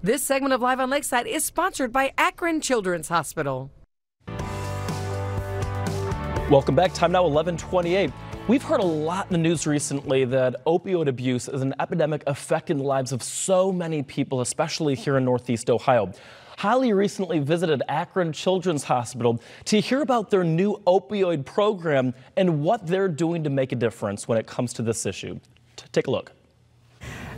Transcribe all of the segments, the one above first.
This segment of Live on Lakeside is sponsored by Akron Children's Hospital. Welcome back. Time now 11:28. We've heard a lot in the news recently that opioid abuse is an epidemic affecting the lives of so many people, especially here in Northeast Ohio. Holly recently visited Akron Children's Hospital to hear about their new opioid program and what they're doing to make a difference when it comes to this issue. Take a look.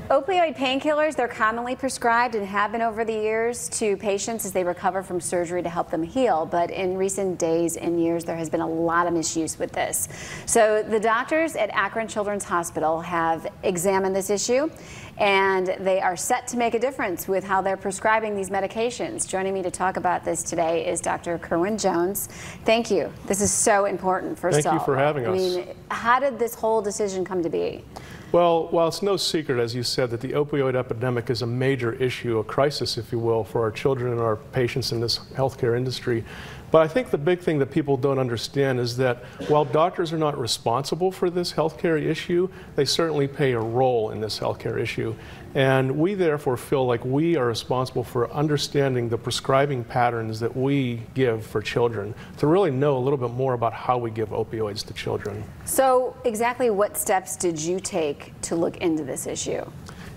Opioid painkillers, they're commonly prescribed and have been over the years to patients as they recover from surgery to help them heal. But in recent days and years, there has been a lot of misuse with this. So the doctors at Akron Children's Hospital have examined this issue, and they are set to make a difference with how they're prescribing these medications. Joining me to talk about this today is Dr. Kerwin Jones. Thank you. This is so important, first of all. Thank you for having us. I mean, how did this whole decision come to be? Well, while it's no secret, as you said, that the opioid epidemic is a major issue, a crisis, if you will, for our children and our patients in this healthcare industry. But I think the big thing that people don't understand is that while doctors are not responsible for this healthcare issue, they certainly play a role in this healthcare issue. And we therefore feel like we are responsible for understanding the prescribing patterns that we give for children to really know a little bit more about how we give opioids to children. So exactly what steps did you take to look into this issue?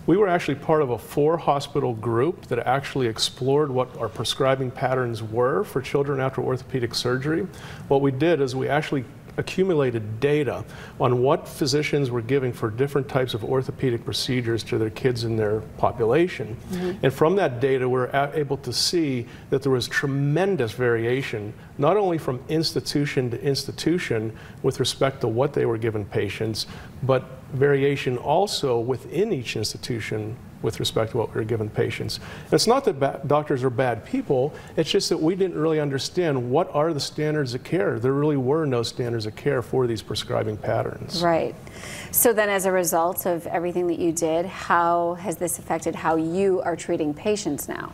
We were actually part of a 4-hospital group that actually explored what our prescribing patterns were for children after orthopedic surgery. What we did is we actually accumulated data on what physicians were giving for different types of orthopedic procedures to their kids in their population. And from that data, we're able to see that there was tremendous variation, not only from institution to institution with respect to what they were giving patients, but variation also within each institution with respect to what we were giving patients. And it's not that doctors are bad people, it's just that we didn't really understand what are the standards of care. There really were no standards of care for these prescribing patterns. Right. So then as a result of everything that you did, how has this affected how you are treating patients now?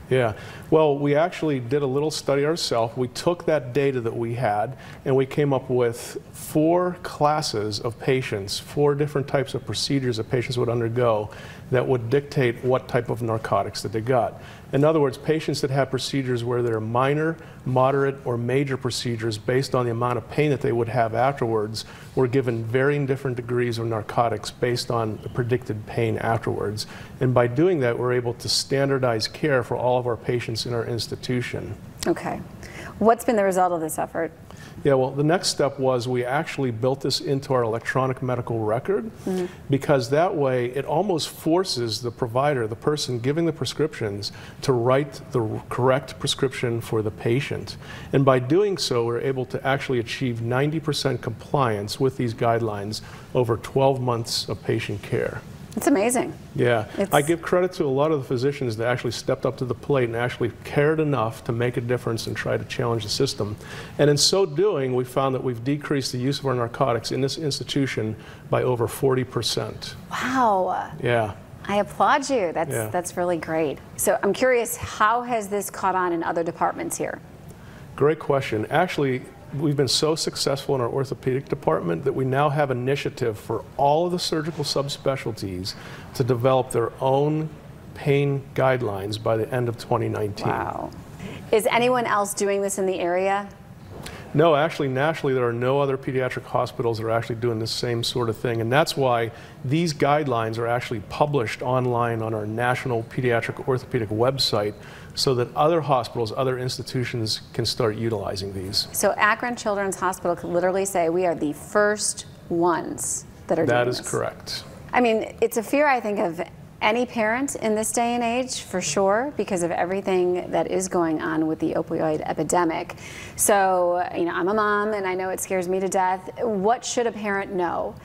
Yeah, well, we actually did a little study ourselves. We took that data that we had and we came up with 4 classes of patients, 4 different types of procedures that patients would undergo that would dictate what type of narcotics that they got. In other words, patients that have procedures where they're minor, moderate, or major procedures based on the amount of pain that they would have afterwards were given varying different degrees of narcotics based on the predicted pain afterwards. And by doing that, we're able to standardize care for all of our patients in our institution. Okay. What's been the result of this effort? Yeah, well, the next step was we actually built this into our electronic medical record because that way it almost forces the provider, the person giving the prescriptions, to write the correct prescription for the patient. And by doing so, we're able to actually achieve 90% compliance with these guidelines over 12 months of patient care. It's amazing. Yeah, I give credit to a lot of the physicians that actually stepped up to the plate and actually cared enough to make a difference and try to challenge the system. And in so doing, we found that we've decreased the use of our narcotics in this institution by over 40%. Wow. Yeah. I applaud you. That's really great. So I'm curious, how has this caught on in other departments here? Great question. Actually, we've been so successful in our orthopedic department that we now have initiative for all of the surgical subspecialties to develop their own pain guidelines by the end of 2019. Wow. Is anyone else doing this in the area? No, actually, nationally, there are no other pediatric hospitals that are actually doing the same sort of thing. And that's why these guidelines are actually published online on our National Pediatric Orthopedic website so that other hospitals, other institutions can start utilizing these. So Akron Children's Hospital could literally say we are the first ones that are doing this. That is correct. I mean, it's a fear, I think, of any parent in this day and age, for sure, because of everything that is going on with the opioid epidemic. So, you know, I'm a mom and I know it scares me to death. What should a parent know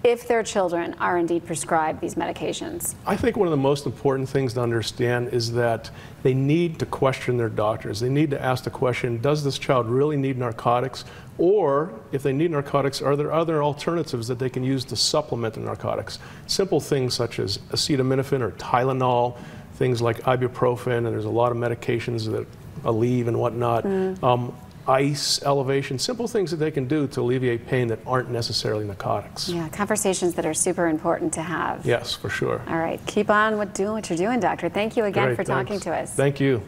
if their children are indeed prescribed these medications? I think one of the most important things to understand is that they need to question their doctors. They need to ask the question, does this child really need narcotics? Or if they need narcotics, are there other alternatives that they can use to supplement the narcotics? Simple things such as acetaminophen or Tylenol, things like ibuprofen, and there's a lot of medications that Aleve and whatnot. ice, elevation, simple things that they can do to alleviate pain that aren't necessarily narcotics. Yeah, conversations that are super important to have. Yes, for sure. All right, keep on doing what you're doing, doctor. Thank you again for talking to us. Thank you.